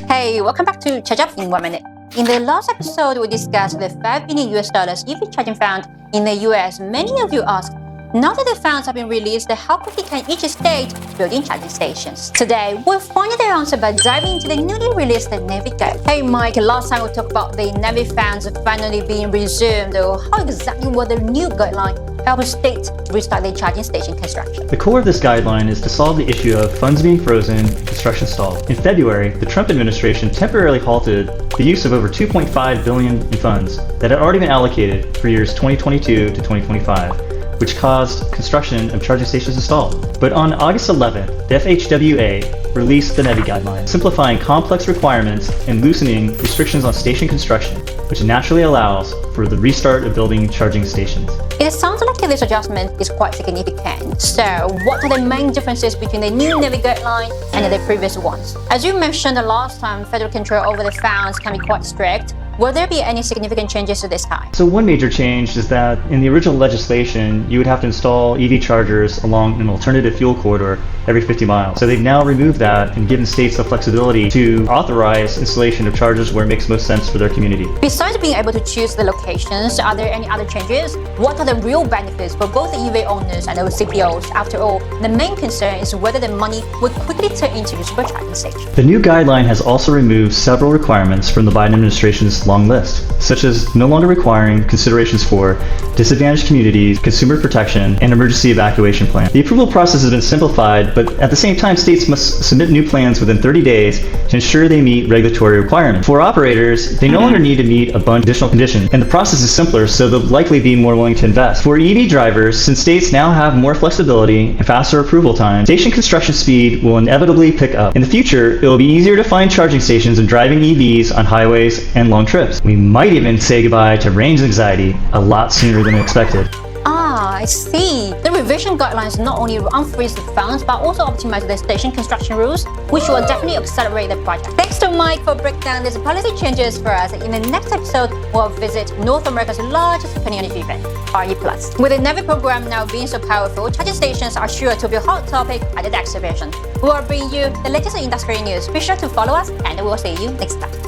Hey, welcome back to Charge Up in 1 Minute. In the last episode, we discussed the $5 billion EV charging fund in the US. Many of you asked, now that the funds have been released, how quickly can each state build in charging stations? Today, we'll find the answer by diving into the newly released NEVI guide. Hey Mike, last time we talked about the NEVI funds finally being resumed. How exactly will the new guideline help states restart their charging station construction? The core of this guideline is to solve the issue of funds being frozen, construction stalled. In February, the Trump administration temporarily halted the use of over $2.5 billion in funds that had already been allocated for years 2022 to 2025. Which caused construction of charging stations to stall. But on August 11th, the FHWA released the NEVI guidelines, simplifying complex requirements and loosening restrictions on station construction, which naturally allows for the restart of building charging stations. It sounds like this adjustment is quite significant. So, what are the main differences between the new NEVI guideline and the previous ones? As you mentioned the last time, federal control over the funds can be quite strict. Will there be any significant changes to this time? So one major change is that in the original legislation, you would have to install EV chargers along an alternative fuel corridor every 50 miles. So they've now removed that and given states the flexibility to authorize installation of chargers where it makes most sense for their community. Besides being able to choose the locations, are there any other changes? What are the real benefits for both the EV owners and those CPOs? After all, the main concern is whether the money would quickly turn into usable charging stations. The new guideline has also removed several requirements from the Biden administration's long list, such as no longer requiring considerations for disadvantaged communities, consumer protection, and emergency evacuation plan. The approval process has been simplified, but at the same time, states must submit new plans within 30 days to ensure they meet regulatory requirements. For operators, they no longer need to meet a bunch of additional conditions, and the process is simpler, so they'll likely be more willing to invest. For EV drivers, since states now have more flexibility and faster approval time, station construction speed will inevitably pick up. In the future, it will be easier to find charging stations and driving EVs on highways and long trips. We might even say goodbye to range anxiety a lot sooner than expected. I see. The revision guidelines not only unfreeze the funds but also optimize the station construction rules, which will definitely accelerate the project. Thanks to Mike for breaking down these policy changes for us. In the next episode, we'll visit North America's largest clean energy event, RE+. With the NEVI program now being so powerful, charging stations are sure to be a hot topic at the next session. We'll bring you the latest industry news. Be sure to follow us, and we'll see you next time.